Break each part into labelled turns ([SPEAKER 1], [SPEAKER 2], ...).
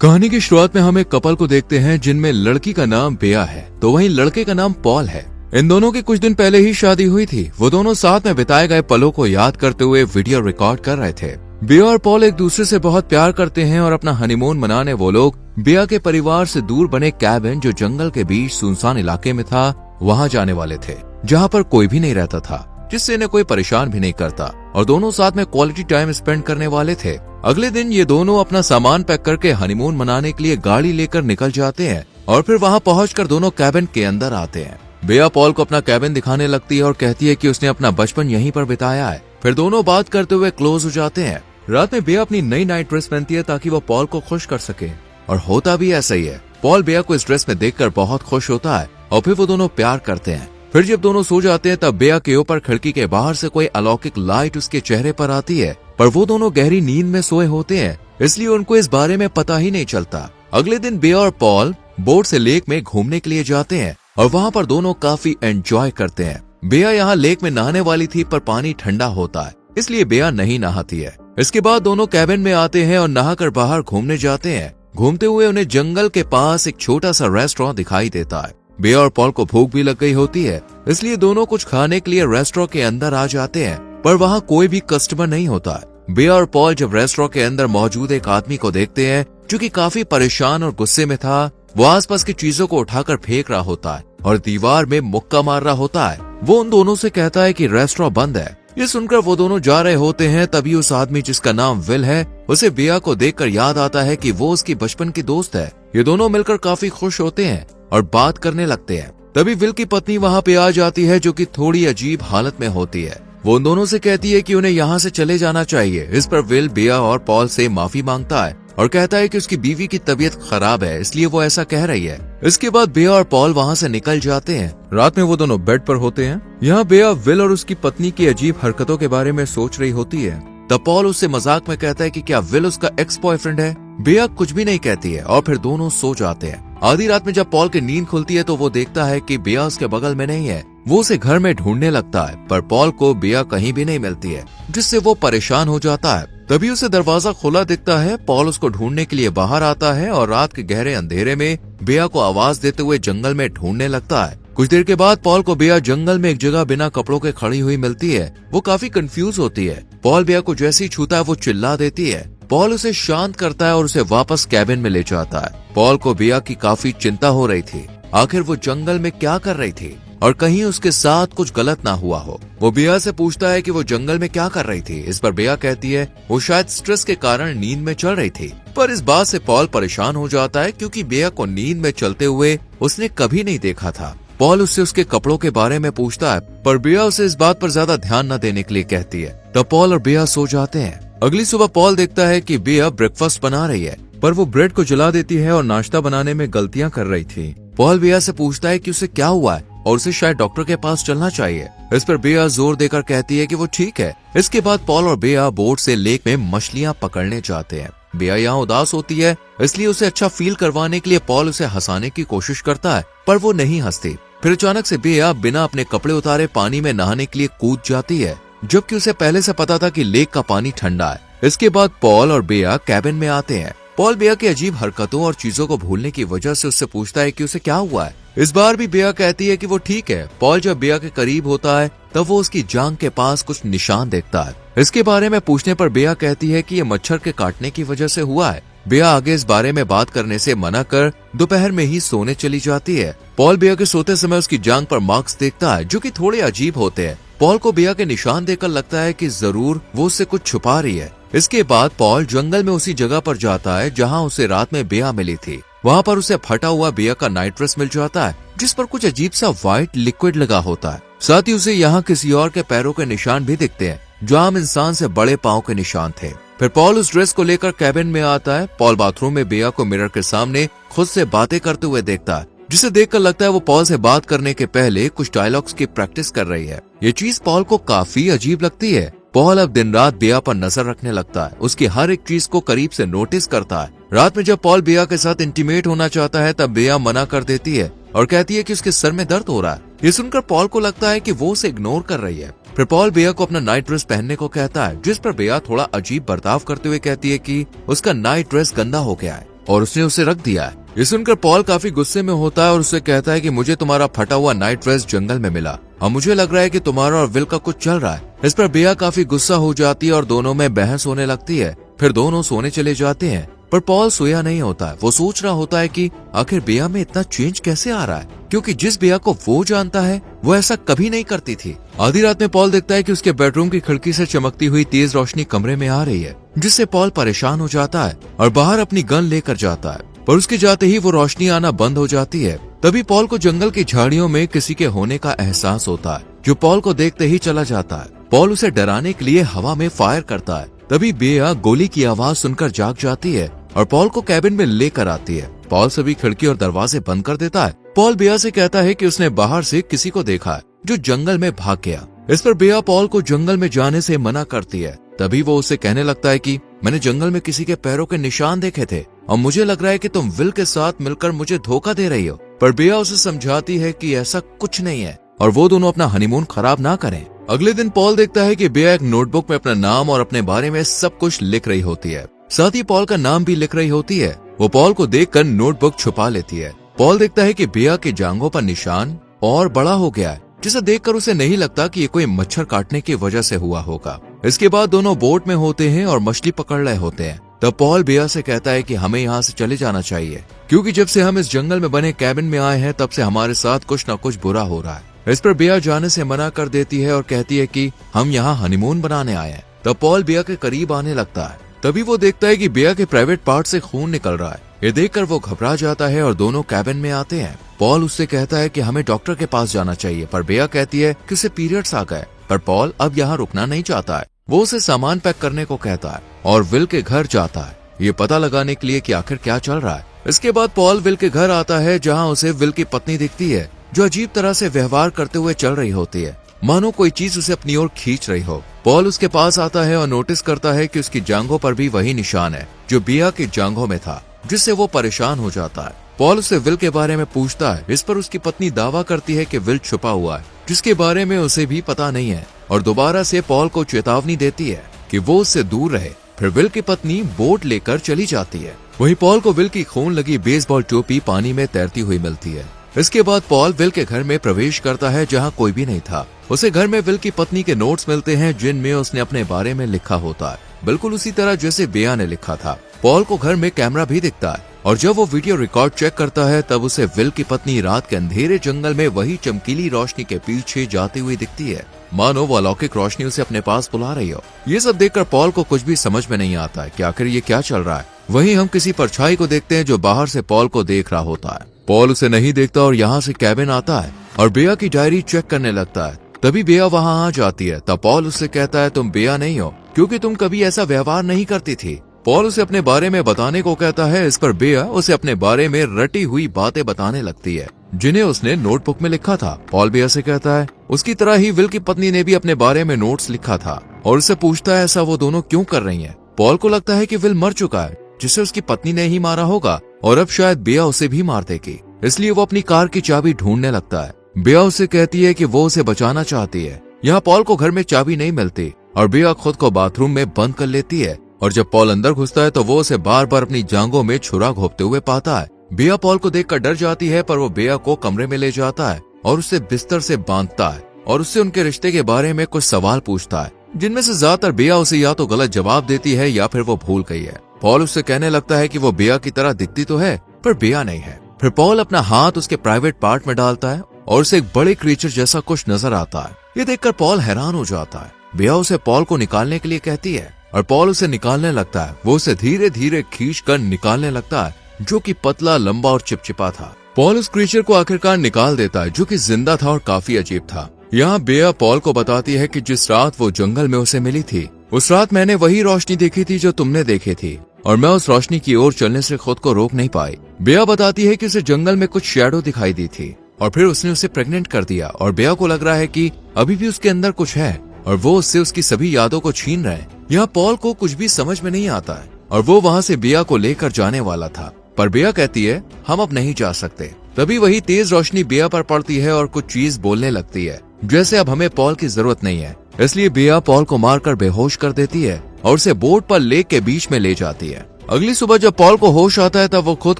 [SPEAKER 1] कहानी की शुरुआत में हम एक कपल को देखते हैं जिनमें लड़की का नाम बेया है तो वहीं लड़के का नाम पॉल है। इन दोनों की कुछ दिन पहले ही शादी हुई थी। वो दोनों साथ में बिताए गए पलों को याद करते हुए वीडियो रिकॉर्ड कर रहे थे। बेया और पॉल एक दूसरे से बहुत प्यार करते हैं और अपना हनीमून मनाने वो लोग बेया के परिवार से दूर बने कैबिन जो जंगल के बीच सुनसान इलाके में था वहाँ जाने वाले थे, जहाँ पर कोई भी नहीं रहता था, जिससे इन्हें कोई परेशान भी नहीं करता, और दोनों साथ में क्वालिटी टाइम स्पेंड करने वाले थे। अगले दिन ये दोनों अपना सामान पैक करके हनीमून मनाने के लिए गाड़ी लेकर निकल जाते हैं और फिर वहाँ पहुंचकर दोनों कैबिन के अंदर आते हैं। बेया पॉल को अपना कैबिन दिखाने लगती है और कहती है कि उसने अपना बचपन यहीं पर बिताया है। फिर दोनों बात करते हुए क्लोज हो जाते हैं। रात में बेया अपनी नई नाइट ड्रेस पहनती है ताकि वो पॉल को खुश कर सके, और होता भी ऐसा ही है। पॉल बेया को इस ड्रेस में देखकर बहुत खुश होता है और फिर वो दोनों प्यार करते हैं। फिर जब दोनों सो जाते हैं तब बेया के ऊपर खिड़की के बाहर से कोई अलौकिक लाइट उसके चेहरे पर आती है, पर वो दोनों गहरी नींद में सोए होते हैं, इसलिए उनको इस बारे में पता ही नहीं चलता। अगले दिन बेया और पॉल बोट से लेक में घूमने के लिए जाते हैं और वहाँ पर दोनों काफी एंजॉय करते हैं। बेया यहाँ लेक में नहाने वाली थी पर पानी ठंडा होता है, इसलिए बेया नहीं नहाती है। इसके बाद दोनों कैबिन में आते हैं और नहाकर बाहर घूमने जाते हैं। घूमते हुए उन्हें जंगल के पास एक छोटा सा रेस्टोरेंट दिखाई देता है। बेया और पॉल को भूख भी लग गई होती है, इसलिए दोनों कुछ खाने के लिए रेस्टोरेंट के अंदर आ जाते हैं, पर वहाँ कोई भी कस्टमर नहीं होता है। बेया और पॉल जब रेस्टोरेंट के अंदर मौजूद एक आदमी को देखते हैं जो कि काफी परेशान और गुस्से में था, वो आसपास की चीजों को उठाकर फेंक रहा होता है और दीवार में मुक्का मार रहा होता है। वो उन दोनों से कहता है कि रेस्टोरेंट बंद है। ये सुनकर वो दोनों जा रहे होते हैं, तभी उस आदमी जिसका नाम विल है उसे बेया को देखकर याद आता है कि वो उसकी बचपन की दोस्त है। ये दोनों मिलकर काफी खुश होते हैं और बात करने लगते हैं। तभी विल की पत्नी वहाँ पे आ जाती है जो कि थोड़ी अजीब हालत में होती है। वो उन दोनों से कहती है कि उन्हें यहाँ से चले जाना चाहिए। इस पर विल बेया और पॉल से माफी मांगता है और कहता है कि उसकी बीवी की तबीयत खराब है, इसलिए वो ऐसा कह रही है। इसके बाद बेया और पॉल वहाँ से निकल जाते हैं। रात में वो दोनों बेड पर होते हैं। यहाँ बेया विल और उसकी पत्नी की अजीब हरकतों के बारे में सोच रही होती है। तब पॉल उससे मजाक में कहता है कि क्या विल उसका एक्स बॉयफ्रेंड है। बेया कुछ भी नहीं कहती है और फिर दोनों सो जाते हैं। आधी रात में जब पॉल की नींद खुलती है तो वो देखता है कि बेया उसके बगल में नहीं है। वो उसे घर में ढूंढने लगता है, पर पॉल को बेया कहीं भी नहीं मिलती है, जिससे वो परेशान हो जाता है। तभी उसे दरवाजा खुला दिखता है। पॉल उसको ढूंढने के लिए बाहर आता है और रात के गहरे अंधेरे में बेया को आवाज देते हुए जंगल में ढूंढने लगता है। कुछ देर के बाद पॉल को बेया जंगल में एक जगह बिना कपड़ों के खड़ी हुई मिलती है। वो काफी कंफ्यूज होती है। पॉल बेया को जैसे ही छूता है वो चिल्ला देती है। पॉल उसे शांत करता है और उसे वापस कैबिन में ले जाता है। पॉल को बेया की काफी चिंता हो रही थी, आखिर वो जंगल में क्या कर रही थी और कहीं उसके साथ कुछ गलत ना हुआ हो। वो बेया से पूछता है कि वो जंगल में क्या कर रही थी। इस पर बेया कहती है वो शायद स्ट्रेस के कारण नींद में चल रही थी, पर इस बात से पॉल परेशान हो जाता है क्योंकि बेया को नींद में चलते हुए उसने कभी नहीं देखा था। पॉल उससे उसके कपड़ों के बारे में पूछता है, पर बेया उसे इस बात पर ज्यादा ध्यान न देने के लिए कहती है। तब पॉल और बेया सो जाते हैं। अगली सुबह पॉल देखता है कि बेया ब्रेकफास्ट बना रही है, पर वो ब्रेड को जला देती है और नाश्ता बनाने में गलतियां कर रही थी। पॉल बेया से पूछता है कि उसे क्या हुआ है और उसे शायद डॉक्टर के पास चलना चाहिए। इस पर बेया जोर देकर कहती है कि वो ठीक है। इसके बाद पॉल और बेया बोट से लेक में मछलियां पकड़ने जाते हैं। बेया यहाँ उदास होती है, इसलिए उसे अच्छा फील करवाने के लिए पॉल उसे हंसाने की कोशिश करता है, पर वो नहीं हंसती। फिर अचानक से बेया बिना अपने कपड़े उतारे पानी में नहाने के लिए कूद जाती है, जबकि उसे पहले से पता था कि लेक का पानी ठंडा है। इसके बाद पॉल और बेया कैबिन में आते हैं। पॉल बेया की अजीब हरकतों और चीजों को भूलने की वजह से उससे पूछता है कि उसे क्या हुआ है। इस बार भी बेया कहती है कि वो ठीक है। पॉल जब बेया के करीब होता है तब वो उसकी जांघ के पास कुछ निशान देखता है। इसके बारे में पूछने पर बेया कहती है कि ये मच्छर के काटने की वजह से हुआ है। बेया आगे इस बारे में बात करने से मना कर दोपहर में ही सोने चली जाती है। पॉल बेया के सोते समय उसकी जांघ पर मार्क्स देखता है जो कि थोड़े अजीब होते हैं। पॉल को बेया के निशान देखकर लगता है कि जरूर वो उससे कुछ छुपा रही है। इसके बाद पॉल जंगल में उसी जगह पर जाता है जहां उसे रात में बेया मिली थी। वहां पर उसे फटा हुआ बेया का नाइट ड्रेस मिल जाता है, जिस पर कुछ अजीब सा व्हाइट लिक्विड लगा होता है। साथ ही उसे यहाँ किसी और के पैरों के निशान भी दिखते हैं, जो आम इंसान से बड़े पाँव के निशान थे। फिर पॉल उस ड्रेस को लेकर कैबिन में आता है। पॉल बाथरूम में बेया को मिरर के सामने खुद से बातें करते हुए देखता है, जिसे देखकर लगता है वो पॉल से बात करने के पहले कुछ डायलॉग्स की प्रैक्टिस कर रही है। ये चीज पॉल को काफी अजीब लगती है। पॉल अब दिन रात बेया पर नजर रखने लगता है, उसकी हर एक चीज को करीब से नोटिस करता है। रात में जब पॉल बेया के साथ इंटीमेट होना चाहता है तब बेया मना कर देती है और कहती है कि उसके सर में दर्द हो रहा है। ये सुनकर पॉल को लगता है कि वो उसे इग्नोर कर रही है। फिर पॉल बेया को अपना नाइट ड्रेस पहनने को कहता है, जिस पर बेया थोड़ा अजीब बर्ताव करते हुए कहती है कि उसका नाइट ड्रेस गंदा हो गया है। और उसने उसे रख दिया है। ये सुनकर पॉल काफी गुस्से में होता है और उसे कहता है कि मुझे तुम्हारा फटा हुआ नाइट ड्रेस जंगल में मिला और मुझे लग रहा है कि तुम्हारा और विल का कुछ चल रहा है। इस पर बेया काफी गुस्सा हो जाती है और दोनों में बहस होने लगती है। फिर दोनों सोने चले जाते हैं, पर पॉल सोया नहीं होता है। वो सोच रहा होता है कि आखिर बेया में इतना चेंज कैसे आ रहा है, क्योंकि जिस बेया को वो जानता है वो ऐसा कभी नहीं करती थी। आधी रात में पॉल देखता है कि उसके बेडरूम की खिड़की से चमकती हुई तेज रोशनी कमरे में आ रही है, जिससे पॉल परेशान हो जाता है और बाहर अपनी गन लेकर जाता है। पर उसके जाते ही वो रोशनी आना बंद हो जाती है। तभी पॉल को जंगल की झाड़ियों में किसी के होने का एहसास होता है, जो पॉल को देखते ही चला जाता है। पॉल उसे डराने के लिए हवा में फायर करता है। तभी बेया गोली की आवाज सुनकर जाग जाती है और पॉल को कैबिन में लेकर आती है। पॉल सभी खिड़की और दरवाजे बंद कर देता है। पॉल बेया से कहता है कि उसने बाहर से किसी को देखा है जो जंगल में भाग गया। इस पर बेया पॉल को जंगल में जाने से मना करती है। तभी वो उसे कहने लगता है कि मैंने जंगल में किसी के पैरों के निशान देखे थे और मुझे लग रहा है कि तुम विल के साथ मिलकर मुझे धोखा दे रही हो। पर बेया उसे समझाती है कि ऐसा कुछ नहीं है और वो दोनों अपना हनीमून खराब ना करें। अगले दिन पॉल देखता है कि बेया एक नोटबुक में अपना नाम और अपने बारे में सब कुछ लिख रही होती है, साथ ही पॉल का नाम भी लिख रही होती है। वो पॉल को देखकर नोटबुक छुपा लेती है। पॉल देखता है कि बेया के जांघों पर निशान और बड़ा हो गया है, जिसे देखकर उसे नहीं लगता कि ये कोई मच्छर काटने की वजह से हुआ होगा। इसके बाद दोनों बोट में होते हैं और मछली पकड़ रहे होते हैं। तब पॉल बेया से कहता है कि हमें यहाँ से चले जाना चाहिए, क्योंकि जब से हम इस जंगल में बने कैबिन में आए हैं तब से हमारे साथ कुछ न कुछ बुरा हो रहा है। इस पर बेया जाने से मना कर देती है और कहती है कि हम यहाँ हनीमून बनाने आए हैं। तब पॉल बेया के करीब आने लगता है। तभी वो देखता है कि बेया के प्राइवेट पार्ट से खून निकल रहा है। ये देखकर वो घबरा जाता है और दोनों कैबिन में आते हैं। पॉल उससे कहता है कि हमें डॉक्टर के पास जाना चाहिए, पर बेया कहती है कि उसे पीरियड्स आ गए। पर पॉल अब यहाँ रुकना नहीं चाहता है। वो उसे सामान पैक करने को कहता है और विल के घर जाता है, ये पता लगाने के लिए कि आखिर क्या चल रहा है। इसके बाद पॉल विल के घर आता है, जहाँ उसे विल की पत्नी दिखती है, जो अजीब तरह से व्यवहार करते हुए चल रही होती है, मानो कोई चीज उसे अपनी ओर खींच रही हो। पॉल उसके पास आता है और नोटिस करता है कि उसकी जांघों पर भी वही निशान है जो बेया की जांघों में था, जिससे वो परेशान हो जाता है। पॉल उससे विल के बारे में पूछता है। इस पर उसकी पत्नी दावा करती है कि विल छुपा हुआ है, जिसके बारे में उसे भी पता नहीं है, और दोबारा से पॉल को चेतावनी देती है कि वो उससे दूर रहे। फिर विल की पत्नी बोट लेकर चली जाती है। वहीं पॉल को विल की खून लगी बेसबॉल टोपी पानी में तैरती हुई मिलती है। इसके बाद पॉल विल के घर में प्रवेश करता है, जहाँ कोई भी नहीं था। उसे घर में विल की पत्नी के नोट्स मिलते हैं, जिनमें उसने अपने बारे में लिखा होता है, बिल्कुल उसी तरह जैसे बेया ने लिखा था। पॉल को घर में कैमरा भी दिखता है और जब वो वीडियो रिकॉर्ड चेक करता है तब उसे विल की पत्नी रात के अंधेरे जंगल में वही चमकीली रोशनी के पीछे जाती हुई दिखती है, मानो वो अलौकिक रोशनी उसे अपने पास बुला रही हो। ये सब देखकर पॉल को कुछ भी समझ में नहीं आता है कि आखिर ये क्या चल रहा है। वहीं हम किसी परछाई को देखते हैं जो बाहर से पॉल को देख रहा होता है। पॉल उसे नहीं देखता और यहाँ से कैबिन आता है और बेया की डायरी चेक करने लगता है। तभी बेया वहाँ आ जाती है। तब पॉल उससे कहता है तुम बेया नहीं हो, क्योंकि तुम कभी ऐसा व्यवहार नहीं करती थी। पॉल उसे अपने बारे में बताने को कहता है। इस पर बेया उसे अपने बारे में रटी हुई बातें बताने लगती है, जिन्हें उसने नोटबुक में लिखा था। पॉल बेया से कहता है उसकी तरह ही विल की पत्नी ने भी अपने बारे में नोट्स लिखा था, और उससे पूछता है ऐसा वो दोनों क्यों कर रही हैं। पॉल को लगता है कि विल मर चुका है, जिसे उसकी पत्नी ने ही मारा होगा, और अब शायद बेया उसे भी मार देगी। इसलिए वो अपनी कार की चाबी ढूंढने लगता है। बेया उसे कहती है कि वो उसे बचाना चाहती है। यहाँ पॉल को घर में चाबी नहीं मिलती और बेया खुद को बाथरूम में बंद कर लेती है, और जब पॉल अंदर घुसता है तो वो उसे बार बार अपनी जांघों में छुरा घोंपते हुए पाता है। बेया पॉल को देखकर डर जाती है, पर वो बेया को कमरे में ले जाता है और उसे बिस्तर से बांधता है और उससे उनके रिश्ते के बारे में कुछ सवाल पूछता है, जिनमें से ज्यादातर बेया उसे या तो गलत जवाब देती है या फिर वो भूल गई है। पॉल उससे कहने लगता है कि वो बेया की तरह दिखती तो है, पर बेया नहीं है। फिर पॉल अपना हाथ उसके प्राइवेट पार्ट में डालता है और उसे एक बड़े क्रीचर जैसा कुछ नजर आता है। ये देखकर पॉल हैरान हो जाता है। बेया उसे पॉल को निकालने के लिए कहती है और पॉल उसे निकालने लगता है। वो उसे धीरे धीरे खींचकर निकालने लगता है, जो कि पतला, लंबा और चिपचिपा था। पॉल उस क्रीचर को आखिरकार निकाल देता है, जो कि जिंदा था और काफी अजीब था। यहाँ बेया पॉल को बताती है कि जिस रात वो जंगल में उसे मिली थी, उस रात मैंने वही रोशनी देखी थी जो तुमने देखी थी, और मैं उस रोशनी की ओर चलने से खुद को रोक नहीं पाई। बेया बताती है कि उसे जंगल में कुछ शैडो दिखाई दी थी और फिर उसने उसे प्रेग्नेंट कर दिया, और बेया को लग रहा है कि अभी भी उसके अंदर कुछ है और वो उससे उसकी सभी यादों को छीन रहे हैं। यहाँ पॉल को कुछ भी समझ में नहीं आता है और वो वहाँ से बेया को लेकर जाने वाला था, पर बेया कहती है हम अब नहीं जा सकते। तभी वही तेज रोशनी बेया पर पड़ती है और कुछ चीज बोलने लगती है, जैसे अब हमें पॉल की जरूरत नहीं है। इसलिए बेया पॉल को मारकर बेहोश कर देती है और उसे बोट पर लेक के बीच में ले जाती है। अगली सुबह जब पॉल को होश आता है तब वो खुद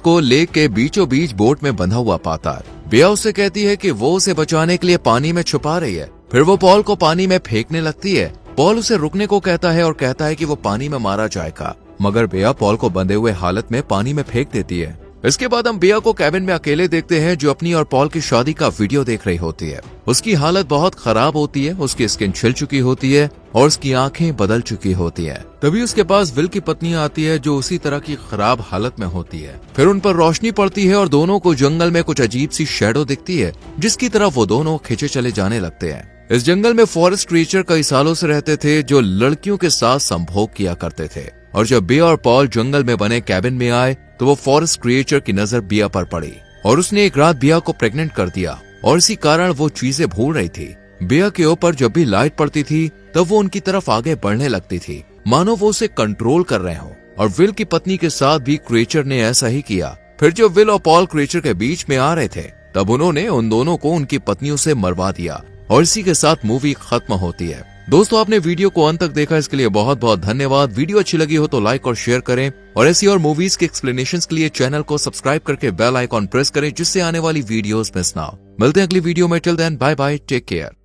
[SPEAKER 1] को लेक के बीचों बीच बोट में बंधा हुआ पाता है। बेया उससे कहती है कि वो उसे बचाने के लिए पानी में छुपा रही है। फिर वो पॉल को पानी में फेंकने लगती है। पॉल उसे रुकने को कहता है और कहता है कि वो पानी में मारा जाएगा, मगर बेया पॉल को बंधे हुए हालत में पानी में फेंक देती है। इसके बाद हम बेया को कैबिन में अकेले देखते हैं, जो अपनी और पॉल की शादी का वीडियो देख रही होती है। उसकी हालत बहुत खराब होती है, उसकी स्किन छिल चुकी होती है और उसकी आंखें बदल चुकी होती हैं। तभी उसके पास विल की पत्नी आती है, जो उसी तरह की खराब हालत में होती है। फिर उन पर रोशनी पड़ती है और दोनों को जंगल में कुछ अजीब सी शैडो दिखती है, जिसकी तरफ वो दोनों खींचे चले जाने लगते हैं। इस जंगल में फॉरेस्ट क्रीचर कई सालों से रहते थे, जो लड़कियों के साथ संभोग किया करते थे। और जब बेया और पॉल जंगल में बने कैबिन में आए तो वो फॉरेस्ट क्रिएचर की नजर बेया पर पड़ी और उसने एक रात बेया को प्रेग्नेंट कर दिया और इसी कारण वो चीजें भूल रही थी। बेया के ऊपर जब भी लाइट पड़ती थी तब वो उनकी तरफ आगे बढ़ने लगती थी, मानो वो उसे कंट्रोल कर रहे हो। और विल की पत्नी के साथ भी क्रिएचर ने ऐसा ही किया। फिर जब विल और पॉल क्रिएचर के बीच में आ रहे थे तब उन्होंने उन दोनों को उनकी पत्नियों से मरवा दिया और इसी के साथ मूवी खत्म होती है। दोस्तों, आपने वीडियो को अंत तक देखा, इसके लिए बहुत बहुत धन्यवाद। वीडियो अच्छी लगी हो तो लाइक और शेयर करें और ऐसी और मूवीज के एक्सप्लेनेशंस के लिए चैनल को सब्सक्राइब करके बेल आइकॉन प्रेस करें, जिससे आने वाली वीडियोस मिस ना हो। मिलते हैं अगली वीडियो में। Till then bye bye, take care.